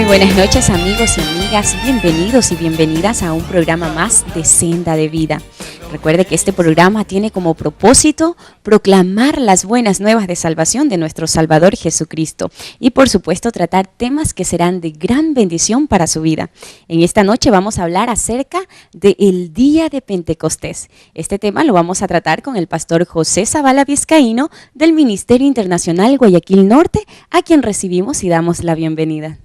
Muy buenas noches, amigos y amigas, bienvenidos y bienvenidas a un programa más de Senda de Vida. Recuerde que este programa tiene como propósito proclamar las buenas nuevas de salvación de nuestro Salvador Jesucristo y por supuesto tratar temas que serán de gran bendición para su vida. En esta noche vamos a hablar acerca del Día de Pentecostés. Este tema lo vamos a tratar con el pastor José Zavala Vizcaíno del Ministerio Internacional Guayaquil Norte, a quien recibimos y damos la bienvenida.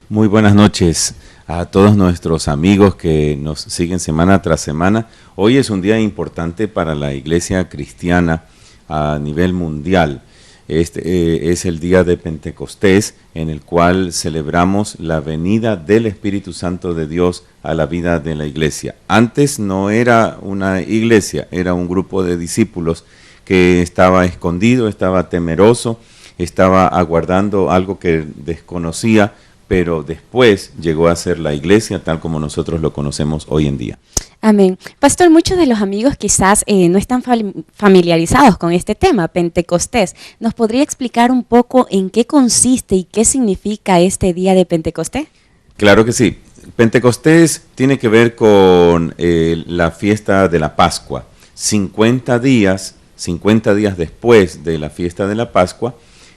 Muy buenas noches a todos nuestros amigos que nos siguen semana tras semana. Hoy es un día importante para la iglesia cristiana a nivel mundial. Este es el día de Pentecostés, en el cual celebramos la venida del Espíritu Santo de Dios a la vida de la iglesia. Antes no era una iglesia, era un grupo de discípulos que estaba escondido, estaba temeroso, estaba aguardando algo que desconocía, pero después llegó a ser la iglesia tal como nosotros lo conocemos hoy en día. Amén. Pastor, muchos de los amigos quizás no están familiarizados con este tema, Pentecostés. ¿Nos podría explicar un poco en qué consiste y qué significa este día de Pentecostés? Claro que sí. Pentecostés tiene que ver con la fiesta de la Pascua. 50 días después de la fiesta de la Pascua,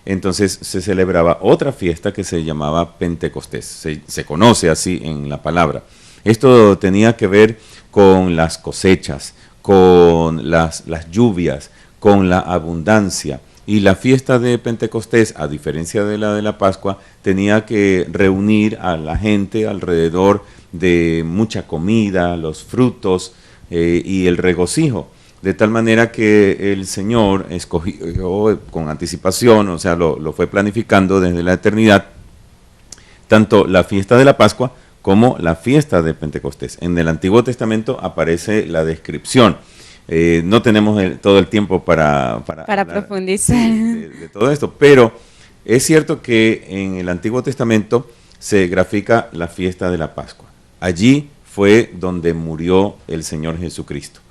entonces se celebraba otra fiesta que se llamaba Pentecostés. Se conoce así en la palabra. Esto tenía que ver con las cosechas, con las lluvias, con la abundancia. Y la fiesta de Pentecostés, a diferencia de la Pascua, tenía que reunir a la gente alrededor de mucha comida, los frutos y el regocijo. De tal manera que el Señor escogió con anticipación, o sea, lo fue planificando desde la eternidad, tanto la fiesta de la Pascua como la fiesta de Pentecostés. En el Antiguo Testamento aparece la descripción. No tenemos todo el tiempo para profundizar de todo esto, pero es cierto que en el Antiguo Testamento se grafica la fiesta de la Pascua. Allí fue donde murió el Señor Jesucristo.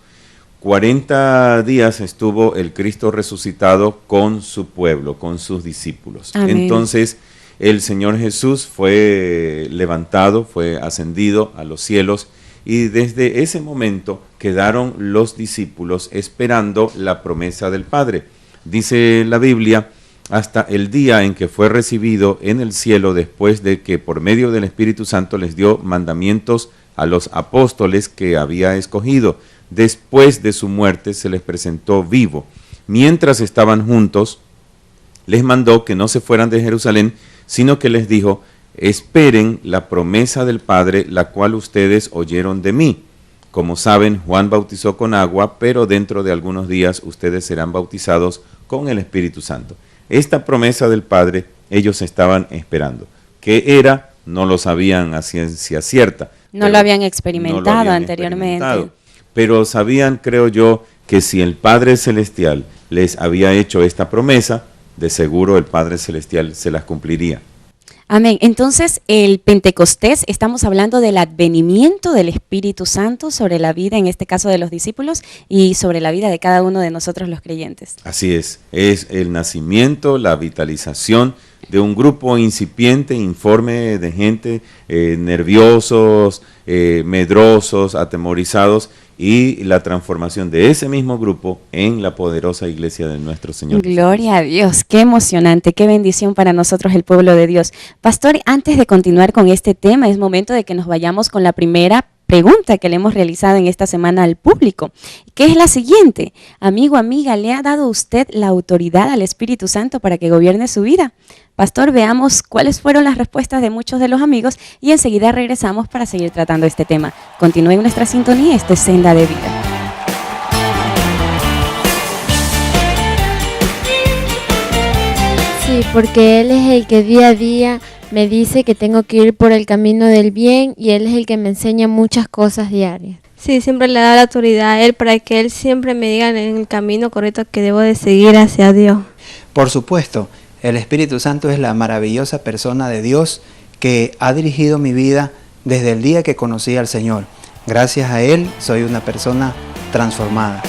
40 días estuvo el Cristo resucitado con su pueblo, con sus discípulos. Amén. Entonces el Señor Jesús fue levantado, fue ascendido a los cielos, y desde ese momento quedaron los discípulos esperando la promesa del Padre. Dice la Biblia, hasta el día en que fue recibido en el cielo, después de que por medio del Espíritu Santo les dio mandamientos a los apóstoles que había escogido. Después de su muerte se les presentó vivo. Mientras estaban juntos, les mandó que no se fueran de Jerusalén, sino que les dijo: esperen la promesa del Padre, la cual ustedes oyeron de mí. Como saben, Juan bautizó con agua, pero dentro de algunos días ustedes serán bautizados con el Espíritu Santo. Esta promesa del Padre ellos estaban esperando. ¿Qué era? No lo sabían a ciencia cierta. No lo habían experimentado anteriormente. Pero sabían, creo yo, que si el Padre Celestial les había hecho esta promesa, de seguro el Padre Celestial se las cumpliría. Amén. Entonces, el Pentecostés, estamos hablando del advenimiento del Espíritu Santo sobre la vida, en este caso de los discípulos, y sobre la vida de cada uno de nosotros los creyentes. Así es el nacimiento, la vitalización de un grupo incipiente, informe de gente nerviosos, medrosos, atemorizados, y la transformación de ese mismo grupo en la poderosa iglesia de nuestro Señor. Gloria a Dios, qué emocionante, qué bendición para nosotros el pueblo de Dios. Pastor, antes de continuar con este tema, es momento de que nos vayamos con la primera pregunta que le hemos realizado en esta semana al público, que es la siguiente: amigo, amiga, ¿le ha dado usted la autoridad al Espíritu Santo para que gobierne su vida? Pastor, veamos cuáles fueron las respuestas de muchos de los amigos y enseguida regresamos para seguir tratando este tema. Continúen nuestra sintonía, esto es Senda de Vida. Sí, porque Él es el que día a día me dice que tengo que ir por el camino del bien, y Él es el que me enseña muchas cosas diarias. Sí, siempre le da la autoridad a Él para que Él siempre me diga en el camino correcto que debo de seguir hacia Dios. Por supuesto, el Espíritu Santo es la maravillosa persona de Dios que ha dirigido mi vida desde el día que conocí al Señor. Gracias a Él soy una persona transformada.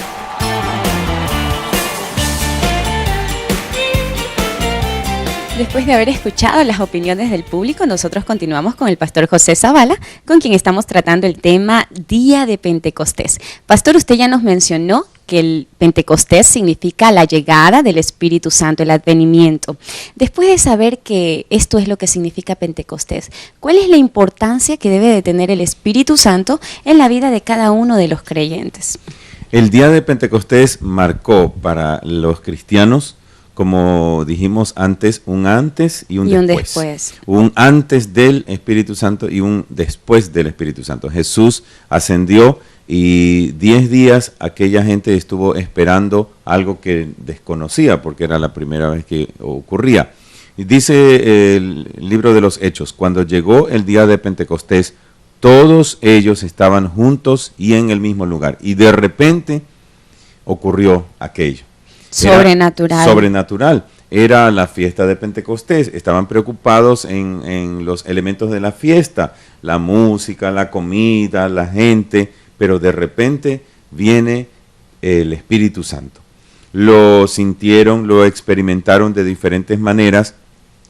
Después de haber escuchado las opiniones del público, nosotros continuamos con el pastor José Zavala, con quien estamos tratando el tema Día de Pentecostés. Pastor, usted ya nos mencionó que el Pentecostés significa la llegada del Espíritu Santo, el advenimiento. Después de saber que esto es lo que significa Pentecostés, ¿cuál es la importancia que debe de tener el Espíritu Santo en la vida de cada uno de los creyentes? El día de Pentecostés marcó para los cristianos, como dijimos antes, un antes y un después. Un antes del Espíritu Santo y un después del Espíritu Santo. Jesús ascendió y 10 días aquella gente estuvo esperando algo que desconocía porque era la primera vez que ocurría. Y dice el libro de los Hechos, cuando llegó el día de Pentecostés, todos ellos estaban juntos y en el mismo lugar. Y de repente ocurrió aquello. Sobrenatural. Era la fiesta de Pentecostés. Estaban preocupados en los elementos de la fiesta, la música, la comida, la gente, pero de repente viene el Espíritu Santo. Lo sintieron, lo experimentaron de diferentes maneras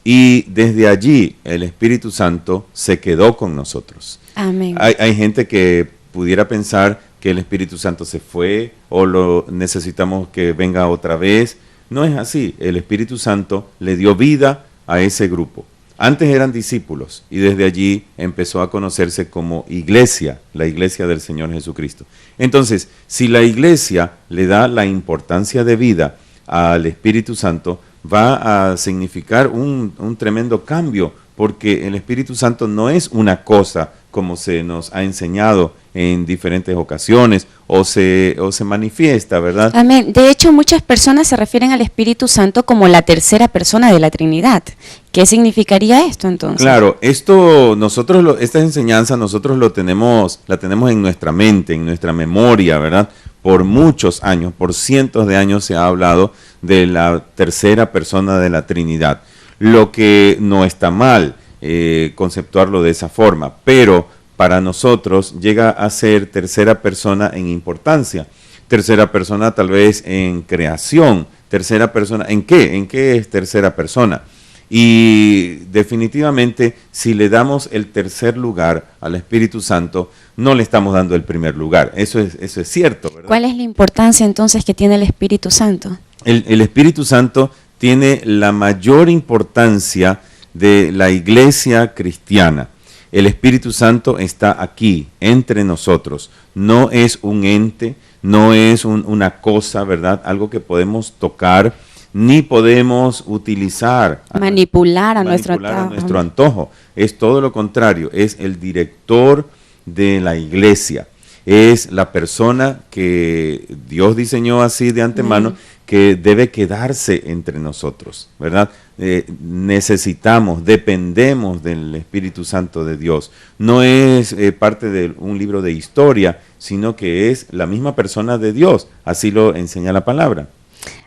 y desde allí el Espíritu Santo se quedó con nosotros. Amén. Hay gente que pudiera pensar que el Espíritu Santo se fue o lo necesitamos que venga otra vez. No es así. El Espíritu Santo le dio vida a ese grupo. Antes eran discípulos y desde allí empezó a conocerse como iglesia, la iglesia del Señor Jesucristo. Entonces, si la iglesia le da la importancia de vida al Espíritu Santo, va a significar un tremendo cambio, porque el Espíritu Santo no es una cosa como se nos ha enseñado en diferentes ocasiones o se manifiesta, ¿verdad? Amén. De hecho, muchas personas se refieren al Espíritu Santo como la tercera persona de la Trinidad. ¿Qué significaría esto entonces? Claro, esta enseñanza nosotros la tenemos en nuestra mente, en nuestra memoria, ¿verdad? Por muchos años, por cientos de años se ha hablado de la tercera persona de la Trinidad. Lo que no está mal conceptuarlo de esa forma, pero para nosotros llega a ser tercera persona en importancia, tercera persona tal vez en creación, tercera persona, ¿en qué? ¿En qué es tercera persona? Y definitivamente si le damos el tercer lugar al Espíritu Santo, no le estamos dando el primer lugar, eso es cierto, ¿verdad? ¿Cuál es la importancia entonces que tiene el Espíritu Santo? El Espíritu Santo tiene la mayor importancia de la iglesia cristiana. El Espíritu Santo está aquí, entre nosotros. No es un ente, no es una cosa, ¿verdad? Algo que podemos tocar, ni podemos utilizar. Manipular a nuestro antojo. Es todo lo contrario, es el director de la iglesia. Es la persona que Dios diseñó así de antemano, que debe quedarse entre nosotros, ¿verdad? Dependemos del Espíritu Santo de Dios. No es parte de un libro de historia, sino que es la misma persona de Dios. Así lo enseña la palabra.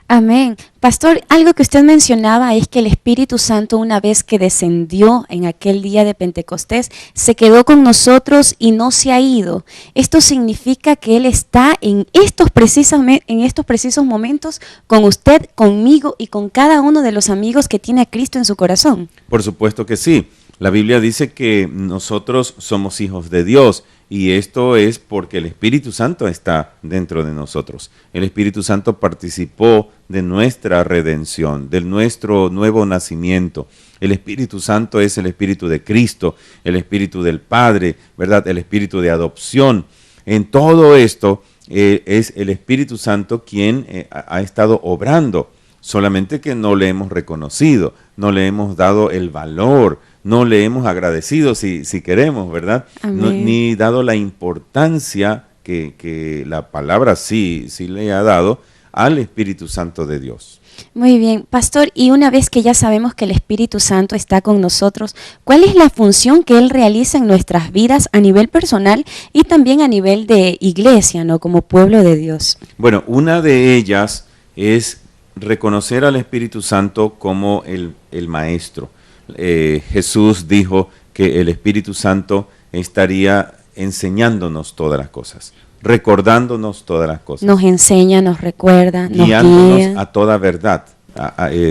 Amén. Pastor, algo que usted mencionaba es que el Espíritu Santo, una vez que descendió en aquel día de Pentecostés, se quedó con nosotros y no se ha ido. Esto significa que Él está en estos precisos momentos con usted, conmigo y con cada uno de los amigos que tiene a Cristo en su corazón. Por supuesto que sí. La Biblia dice que nosotros somos hijos de Dios. Y esto es porque el Espíritu Santo está dentro de nosotros. El Espíritu Santo participó de nuestra redención, de nuestro nuevo nacimiento. El Espíritu Santo es el Espíritu de Cristo, el Espíritu del Padre, ¿verdad? El Espíritu de adopción. En todo esto es el Espíritu Santo quien ha estado obrando, solamente que no le hemos reconocido, no le hemos dado el valor, no le hemos agradecido si queremos, ¿verdad? No, ni dado la importancia que la palabra sí le ha dado al Espíritu Santo de Dios. Muy bien, pastor, y una vez que ya sabemos que el Espíritu Santo está con nosotros, ¿cuál es la función que Él realiza en nuestras vidas a nivel personal y también a nivel de iglesia, ¿no? Como pueblo de Dios? Bueno, una de ellas es reconocer al Espíritu Santo como el Maestro. Jesús dijo que el Espíritu Santo estaría enseñándonos todas las cosas, recordándonos todas las cosas. Nos enseña, nos recuerda, nos guiándonos guía a toda verdad.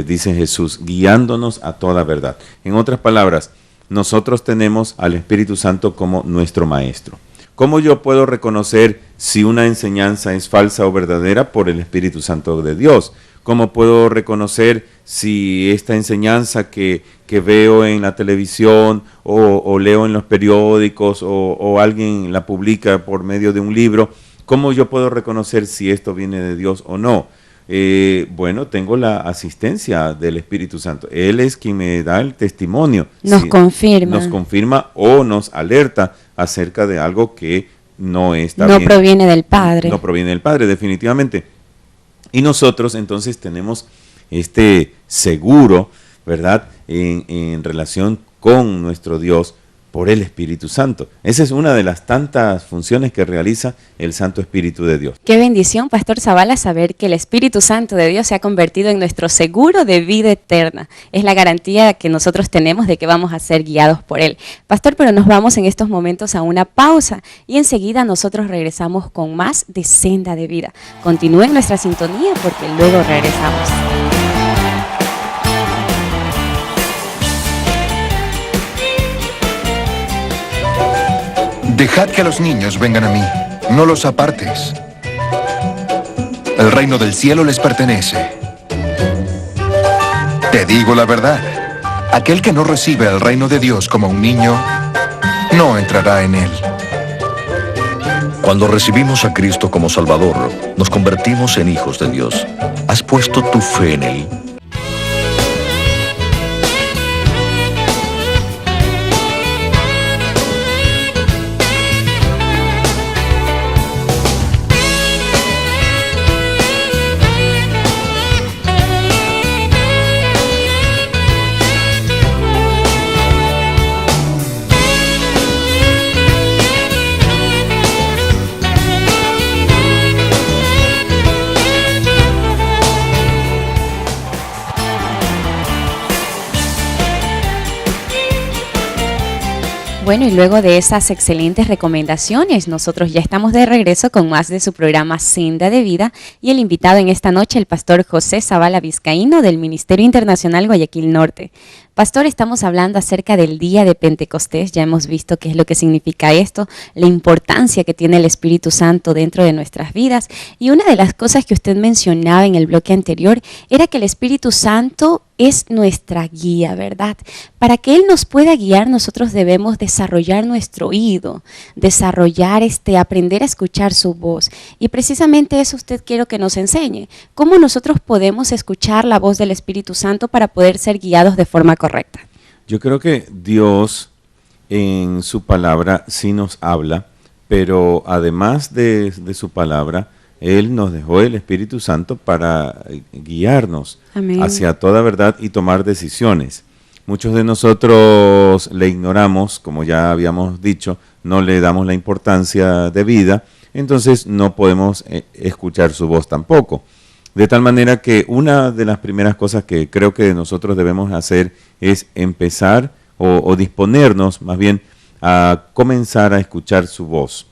dice Jesús, guiándonos a toda verdad. En otras palabras, nosotros tenemos al Espíritu Santo como nuestro maestro. ¿Cómo yo puedo reconocer si una enseñanza es falsa o verdadera? Por el Espíritu Santo de Dios. ¿Cómo puedo reconocer si esta enseñanza que veo en la televisión o leo en los periódicos o alguien la publica por medio de un libro? ¿Cómo yo puedo reconocer si esto viene de Dios o no? Bueno, tengo la asistencia del Espíritu Santo. Él es quien me da el testimonio. Nos confirma. Nos confirma o nos alerta acerca de algo que no está bien. No proviene del Padre. No proviene del Padre, definitivamente. Y nosotros entonces tenemos este seguro, ¿verdad?, en relación con nuestro Dios por el Espíritu Santo. Esa es una de las tantas funciones que realiza el Santo Espíritu de Dios. Qué bendición, Pastor Zavala, saber que el Espíritu Santo de Dios se ha convertido en nuestro seguro de vida eterna. Es la garantía que nosotros tenemos de que vamos a ser guiados por Él. Pastor, pero nos vamos en estos momentos a una pausa y enseguida nosotros regresamos con más de Senda de Vida. Continúen nuestra sintonía porque luego regresamos. Dejad que los niños vengan a mí, no los apartes. El reino del cielo les pertenece. Te digo la verdad, aquel que no recibe el reino de Dios como un niño, no entrará en él. Cuando recibimos a Cristo como Salvador, nos convertimos en hijos de Dios. ¿Has puesto tu fe en Él? Bueno, y luego de esas excelentes recomendaciones, nosotros ya estamos de regreso con más de su programa Senda de Vida y el invitado en esta noche, el pastor José Zavala Vizcaíno del Ministerio Internacional Guayaquil Norte. Pastor, estamos hablando acerca del día de Pentecostés, ya hemos visto qué es lo que significa esto, la importancia que tiene el Espíritu Santo dentro de nuestras vidas, y una de las cosas que usted mencionaba en el bloque anterior era que el Espíritu Santo es nuestra guía, ¿verdad? Para que Él nos pueda guiar, nosotros debemos desarrollar nuestro oído, aprender a escuchar su voz, y precisamente eso usted quiero que nos enseñe, cómo nosotros podemos escuchar la voz del Espíritu Santo para poder ser guiados de forma correcta. Yo creo que Dios en su palabra sí nos habla, pero además de su palabra, Él nos dejó el Espíritu Santo para guiarnos Amén. Hacia toda verdad y tomar decisiones. Muchos de nosotros le ignoramos, como ya habíamos dicho, no le damos la importancia debida, entonces no podemos escuchar su voz tampoco. De tal manera que una de las primeras cosas que creo que nosotros debemos hacer es empezar o disponernos más bien a comenzar a escuchar su voz.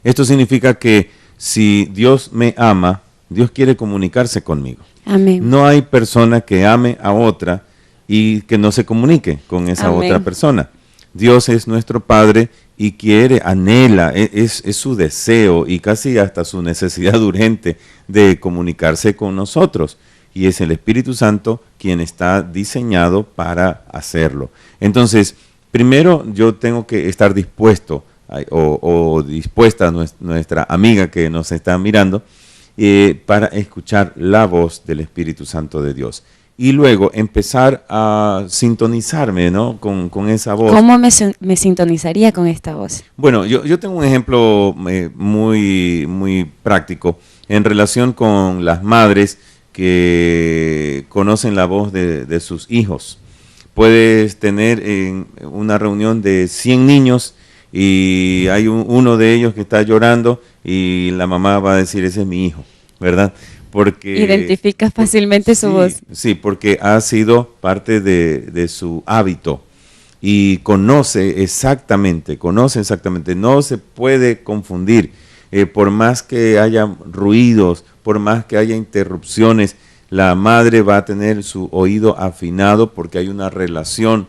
Esto significa que si Dios me ama, Dios quiere comunicarse conmigo. Amén. No hay persona que ame a otra y que no se comunique con esa Amén. otra persona. Dios es nuestro Padre y quiere, anhela, es su deseo y casi hasta su necesidad urgente de comunicarse con nosotros. Y es el Espíritu Santo quien está diseñado para hacerlo. Entonces, primero yo tengo que estar dispuesto o dispuesta nuestra amiga que nos está mirando para escuchar la voz del Espíritu Santo de Dios. Y luego empezar a sintonizarme, ¿no?, con esa voz. ¿Cómo me sintonizaría con esta voz? Bueno, yo tengo un ejemplo muy práctico en relación con las madres que conocen la voz de sus hijos. Puedes tener en una reunión de 100 niños y hay uno de ellos que está llorando y la mamá va a decir, ese es mi hijo, ¿verdad? Porque identificas fácilmente su voz. Sí, porque ha sido parte de su hábito y conoce exactamente, no se puede confundir. Por más que haya ruidos, por más que haya interrupciones, La madre va a tener su oído afinado porque hay una relación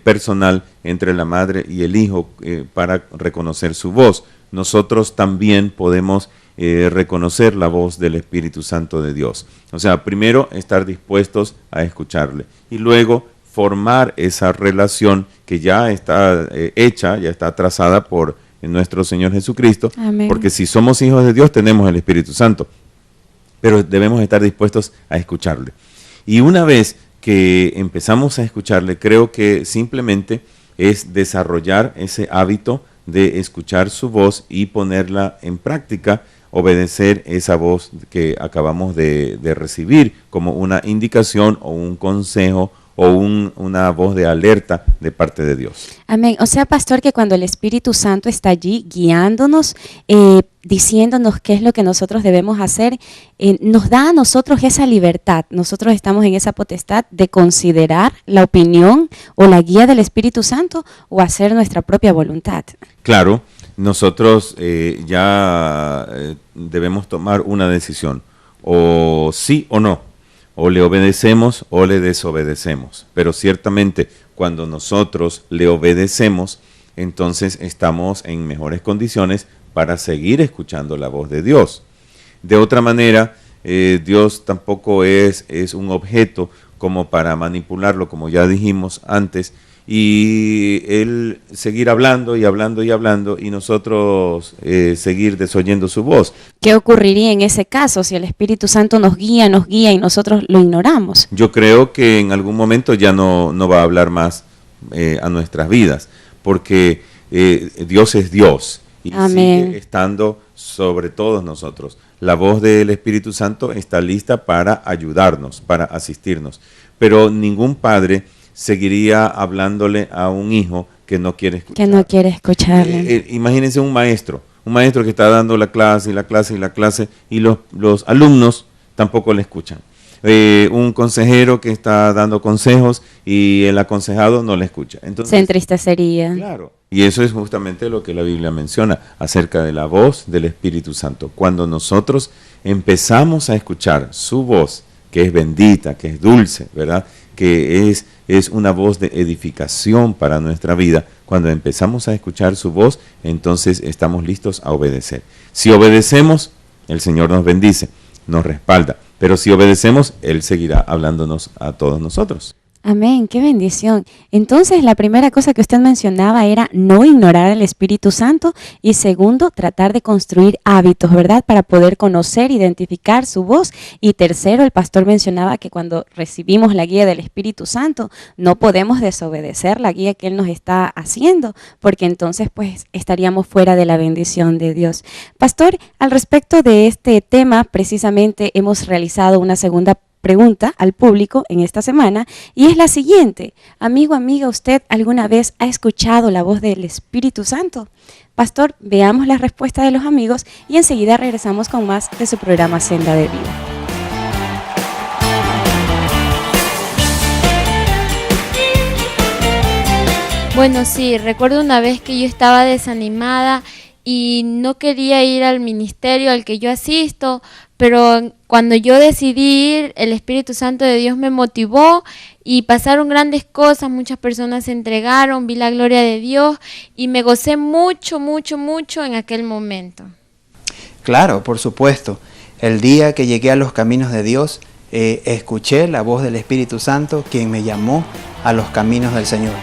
personal entre la madre y el hijo para reconocer su voz. Nosotros también podemos reconocer la voz del Espíritu Santo de Dios. O sea, primero estar dispuestos a escucharle y luego formar esa relación que ya está hecha, ya está trazada por nuestro Señor Jesucristo. Amén. Porque si somos hijos de Dios tenemos el Espíritu Santo, pero debemos estar dispuestos a escucharle. Y una vez que empezamos a escucharle, creo que simplemente es desarrollar ese hábito de escuchar su voz y ponerla en práctica, obedecer esa voz que acabamos de recibir como una indicación o un consejo o una voz de alerta de parte de Dios. Amén. O sea, pastor, que cuando el Espíritu Santo está allí guiándonos, diciéndonos qué es lo que nosotros debemos hacer, nos da a nosotros esa libertad. Nosotros estamos en esa potestad de considerar la opinión o la guía del Espíritu Santo o hacer nuestra propia voluntad. Claro, nosotros ya debemos tomar una decisión, o sí o no. O le obedecemos o le desobedecemos. Pero ciertamente cuando nosotros le obedecemos, entonces estamos en mejores condiciones para seguir escuchando la voz de Dios. De otra manera, Dios tampoco es un objeto como para manipularlo, como ya dijimos antes, y Él seguir hablando y hablando y hablando y nosotros seguir desoyendo su voz. ¿Qué ocurriría en ese caso si el Espíritu Santo nos guía y nosotros lo ignoramos? Yo creo que en algún momento ya no va a hablar más a nuestras vidas, porque Dios es Dios y Amén. sigue estando sobre todos nosotros. La voz del Espíritu Santo está lista para ayudarnos, para asistirnos, pero ningún padre seguiría hablándole a un hijo que no quiere escuchar. Que no quiere escucharle. Imagínense un maestro que está dando la clase y la clase y la clase y los alumnos tampoco le escuchan. Un consejero que está dando consejos y el aconsejado no le escucha. Entonces, Se entristecería. claro, y eso es justamente lo que la Biblia menciona acerca de la voz del Espíritu Santo. Cuando nosotros empezamos a escuchar su voz, que es bendita, que es dulce, ¿verdad?, que es una voz de edificación para nuestra vida. Cuando empezamos a escuchar su voz, entonces estamos listos a obedecer. Si obedecemos, el Señor nos bendice, nos respalda. Pero si obedecemos, Él seguirá hablándonos a todos nosotros. Amén, qué bendición. Entonces, la primera cosa que usted mencionaba era no ignorar al Espíritu Santo y segundo, tratar de construir hábitos, ¿verdad? Para poder conocer, identificar su voz. Y tercero, el pastor mencionaba que cuando recibimos la guía del Espíritu Santo, no podemos desobedecer la guía que Él nos está haciendo, porque entonces pues estaríamos fuera de la bendición de Dios. Pastor, al respecto de este tema, precisamente hemos realizado una segunda pregunta al público en esta semana y es la siguiente. Amigo, amiga, ¿usted alguna vez ha escuchado la voz del Espíritu Santo? Pastor, veamos la respuesta de los amigos y enseguida regresamos con más de su programa Senda de Vida. Bueno, sí, recuerdo una vez que yo estaba desanimada y no quería ir al ministerio al que yo asisto, pero cuando yo decidí ir, el Espíritu Santo de Dios me motivó y pasaron grandes cosas, muchas personas se entregaron, vi la gloria de Dios y me gocé mucho en aquel momento. Claro, por supuesto. El día que llegué a los caminos de Dios, escuché la voz del Espíritu Santo, quien me llamó a los caminos del Señor.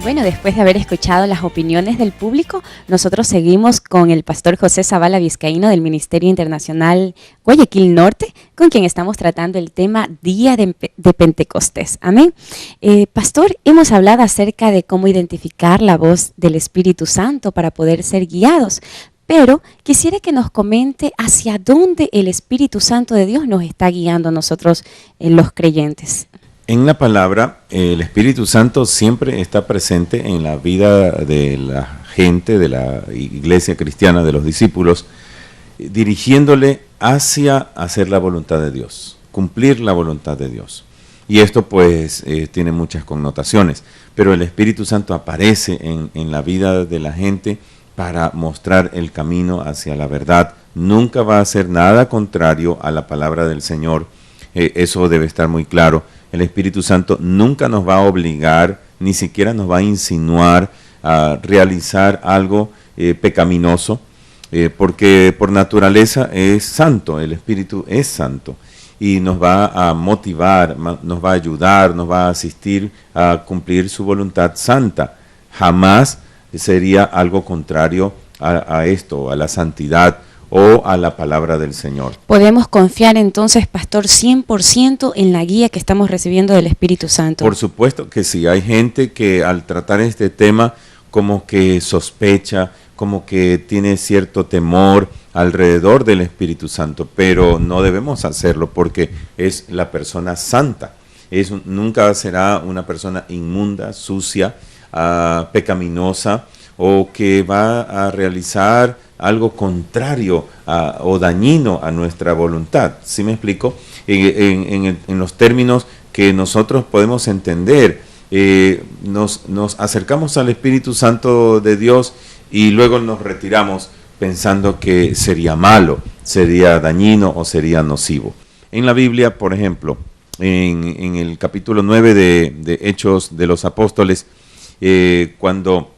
Bueno, después de haber escuchado las opiniones del público, nosotros seguimos con el pastor José Zavala Vizcaíno del Ministerio Internacional Guayaquil Norte, con quien estamos tratando el tema Día de Pentecostés. Amén. Pastor, hemos hablado acerca de cómo identificar la voz del Espíritu Santo para poder ser guiados, pero quisiera que nos comente hacia dónde el Espíritu Santo de Dios nos está guiando a nosotros, los creyentes. En la palabra, el Espíritu Santo siempre está presente en la vida de la gente, de la iglesia cristiana, de los discípulos, dirigiéndole hacia hacer la voluntad de Dios, cumplir la voluntad de Dios. Y esto pues tiene muchas connotaciones, pero el Espíritu Santo aparece en la vida de la gente para mostrar el camino hacia la verdad. Nunca va a hacer nada contrario a la palabra del Señor. Eso debe estar muy claro. El Espíritu Santo nunca nos va a obligar, ni siquiera nos va a insinuar a realizar algo pecaminoso, porque por naturaleza es santo, el Espíritu es santo y nos va a motivar, nos va a ayudar, nos va a asistir a cumplir su voluntad santa. Jamás sería algo contrario a esto, a la santidad o a la palabra del Señor. ¿Podemos confiar entonces, pastor, 100% en la guía que estamos recibiendo del Espíritu Santo? Por supuesto que sí. Hay gente que al tratar este tema como que sospecha, como que tiene cierto temor alrededor del Espíritu Santo, pero no debemos hacerlo porque es la persona santa. Nunca será una persona inmunda, sucia, pecaminosa, o que va a realizar algo contrario o dañino a nuestra voluntad. ¿Sí me explico? En los términos que nosotros podemos entender, nos acercamos al Espíritu Santo de Dios y luego nos retiramos pensando que sería malo, sería dañino o sería nocivo. En la Biblia, por ejemplo, en el capítulo 9 de Hechos de los Apóstoles, cuando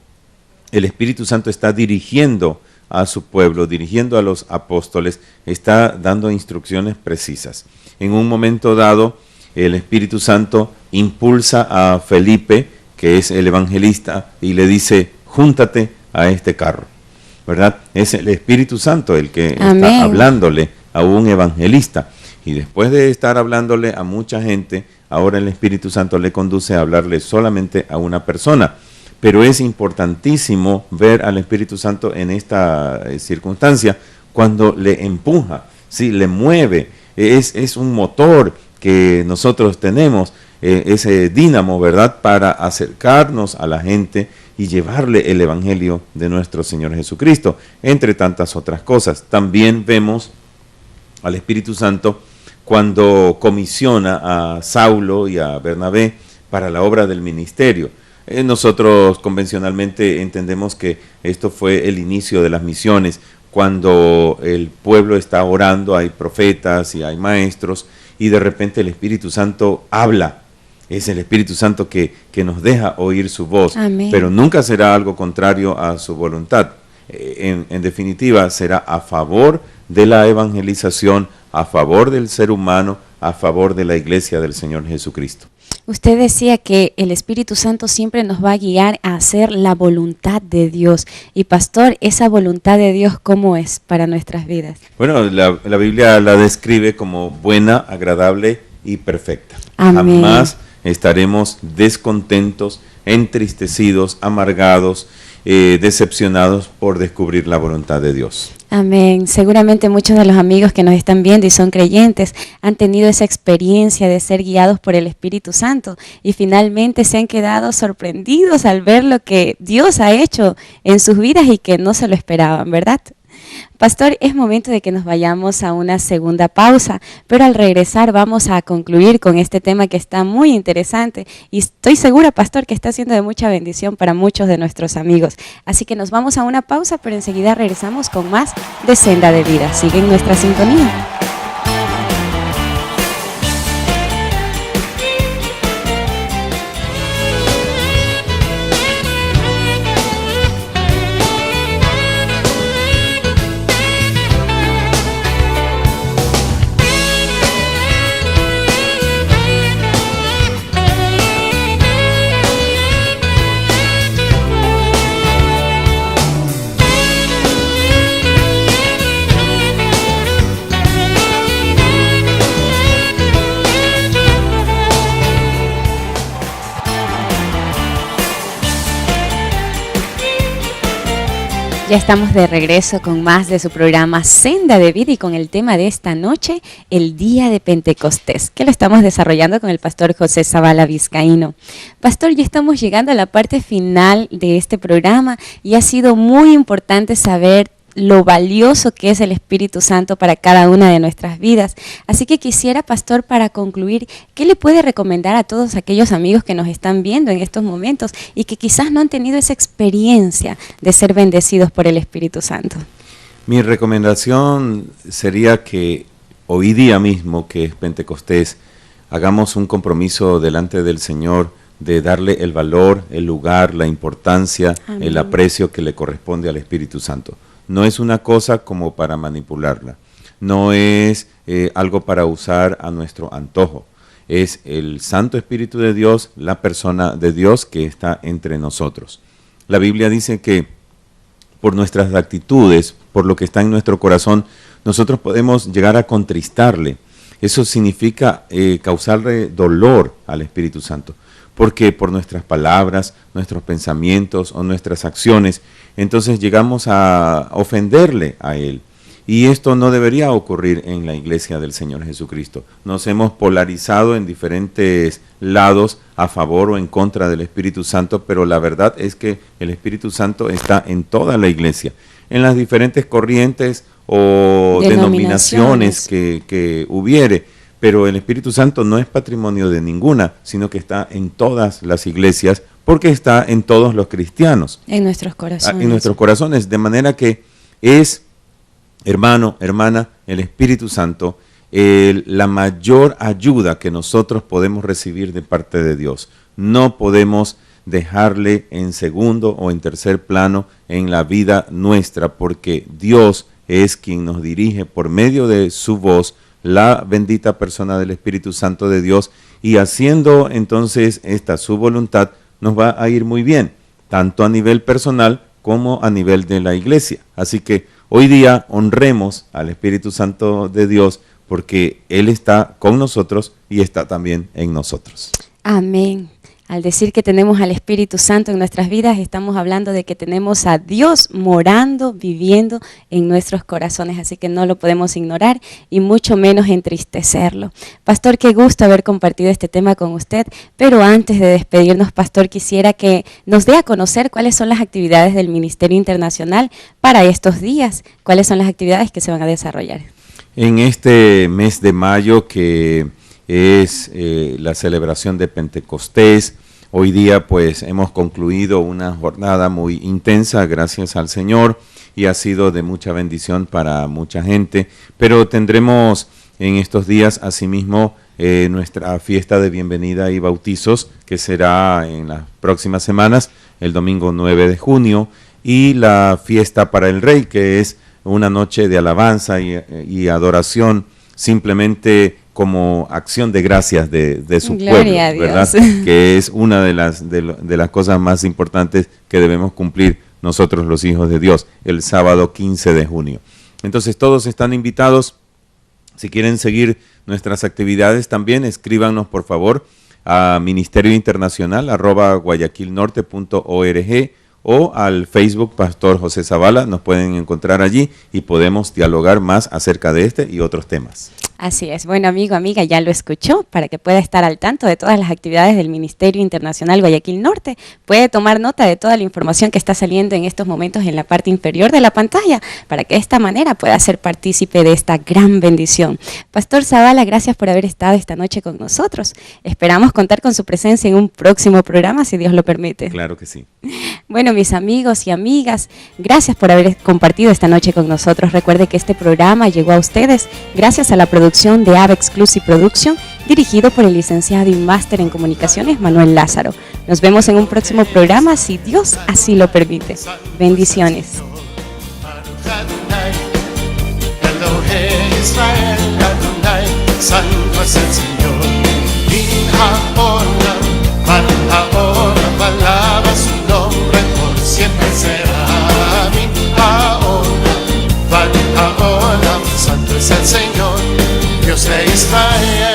el Espíritu Santo está dirigiendo a su pueblo, dirigiendo a los apóstoles, está dando instrucciones precisas. En un momento dado, el Espíritu Santo impulsa a Felipe, que es el evangelista, y le dice: júntate a este carro, ¿verdad? Es el Espíritu Santo el que está hablándole a un evangelista. Y después de estar hablándole a mucha gente, ahora el Espíritu Santo le conduce a hablarle solamente a una persona. Pero es importantísimo ver al Espíritu Santo en esta circunstancia cuando le empuja, ¿sí? Le mueve. Es un motor que nosotros tenemos, ese dínamo, ¿verdad?, para acercarnos a la gente y llevarle el Evangelio de nuestro Señor Jesucristo, entre tantas otras cosas. También vemos al Espíritu Santo cuando comisiona a Saulo y a Bernabé para la obra del ministerio. Nosotros convencionalmente entendemos que esto fue el inicio de las misiones, cuando el pueblo está orando, hay profetas y hay maestros, y de repente el Espíritu Santo habla. Es el Espíritu Santo que nos deja oír su voz. Amén. Pero nunca será algo contrario a su voluntad. En definitiva, será a favor de la evangelización, a favor del ser humano, a favor de la iglesia del Señor Jesucristo. Usted decía que el Espíritu Santo siempre nos va a guiar a hacer la voluntad de Dios. Y pastor, ¿esa voluntad de Dios cómo es para nuestras vidas? Bueno, la Biblia la describe como buena, agradable y perfecta. Amén. Jamás estaremos descontentos, entristecidos, amargados, decepcionados por descubrir la voluntad de Dios. Amén. Seguramente muchos de los amigos que nos están viendo y son creyentes han tenido esa experiencia de ser guiados por el Espíritu Santo y finalmente se han quedado sorprendidos al ver lo que Dios ha hecho en sus vidas y que no se lo esperaban, ¿verdad? Pastor, es momento de que nos vayamos a una segunda pausa, pero al regresar vamos a concluir con este tema que está muy interesante y estoy segura, pastor, que está siendo de mucha bendición para muchos de nuestros amigos. Así que nos vamos a una pausa, pero enseguida regresamos con más de Senda de Vida. Sigue en nuestra sintonía. Ya estamos de regreso con más de su programa Senda de Vida y con el tema de esta noche, el Día de Pentecostés, que lo estamos desarrollando con el pastor José Zavala Vizcaíno. Pastor, ya estamos llegando a la parte final de este programa y ha sido muy importante saber lo valioso que es el Espíritu Santo para cada una de nuestras vidas. Así que quisiera, pastor, para concluir, ¿qué le puede recomendar a todos aquellos amigos que nos están viendo en estos momentos y que quizás no han tenido esa experiencia de ser bendecidos por el Espíritu Santo? Mi recomendación sería que hoy día mismo, que es Pentecostés, hagamos un compromiso delante del Señor de darle el valor, el lugar, la importancia, Amén, el aprecio que le corresponde al Espíritu Santo. No es una cosa como para manipularla, no es algo para usar a nuestro antojo, es el Santo Espíritu de Dios, la persona de Dios que está entre nosotros. La Biblia dice que por nuestras actitudes, por lo que está en nuestro corazón, nosotros podemos llegar a contristarle. Eso significa causarle dolor al Espíritu Santo, porque por nuestras palabras, nuestros pensamientos o nuestras acciones, entonces llegamos a ofenderle a Él. Y esto no debería ocurrir en la iglesia del Señor Jesucristo. Nos hemos polarizado en diferentes lados a favor o en contra del Espíritu Santo, pero la verdad es que el Espíritu Santo está en toda la iglesia, en las diferentes corrientes o denominaciones que hubiere. Pero el Espíritu Santo no es patrimonio de ninguna, sino que está en todas las iglesias, porque está en todos los cristianos. En nuestros corazones. En nuestros corazones, de manera que es, hermano, hermana, el Espíritu Santo, la mayor ayuda que nosotros podemos recibir de parte de Dios. No podemos dejarle en segundo o en tercer plano en la vida nuestra, porque Dios es quien nos dirige por medio de su voz, la bendita persona del Espíritu Santo de Dios, y haciendo entonces esta su voluntad, nos va a ir muy bien, tanto a nivel personal como a nivel de la iglesia. Así que hoy día honremos al Espíritu Santo de Dios, porque Él está con nosotros y está también en nosotros. Amén. Al decir que tenemos al Espíritu Santo en nuestras vidas, estamos hablando de que tenemos a Dios morando, viviendo en nuestros corazones, así que no lo podemos ignorar y mucho menos entristecerlo. Pastor, qué gusto haber compartido este tema con usted, pero antes de despedirnos, Pastor, quisiera que nos dé a conocer cuáles son las actividades del Ministerio Internacional para estos días, cuáles son las actividades que se van a desarrollar. En este mes de mayo, que es la celebración de Pentecostés, hoy día pues hemos concluido una jornada muy intensa, gracias al Señor, y ha sido de mucha bendición para mucha gente, pero tendremos en estos días asimismo nuestra fiesta de bienvenida y bautizos, que será en las próximas semanas, el domingo 9 de junio, y la fiesta para el Rey, que es una noche de alabanza y adoración, simplemente como acción de gracias de su Gloria pueblo, a Dios. ¿verdad? Que es una de las cosas más importantes que debemos cumplir nosotros los hijos de Dios, el sábado 15 de junio. Entonces todos están invitados. Si quieren seguir nuestras actividades también, escríbanos por favor a ministeriointernacional@guayaquilnorte.org o al Facebook Pastor José Zavala. Nos pueden encontrar allí y podemos dialogar más acerca de este y otros temas. Así es. Bueno, amigo, amiga, ya lo escuchó. Para que pueda estar al tanto de todas las actividades del Ministerio Internacional Guayaquil Norte, puede tomar nota de toda la información que está saliendo en estos momentos en la parte inferior de la pantalla, para que de esta manera pueda ser partícipe de esta gran bendición. Pastor Zavala, gracias por haber estado esta noche con nosotros. Esperamos contar con su presencia en un próximo programa, si Dios lo permite. Claro que sí. Bueno, mis amigos y amigas, gracias por haber compartido esta noche con nosotros. Recuerde que este programa llegó a ustedes gracias a la producción de Ave Exclusive Production, dirigido por el licenciado y máster en comunicaciones Manuel Lázaro. Nos vemos en un próximo programa, si Dios así lo permite. Bendiciones. Santo es el Señor. Alaba su nombre, por siempre será. Santo es el Señor, Dios de Israel.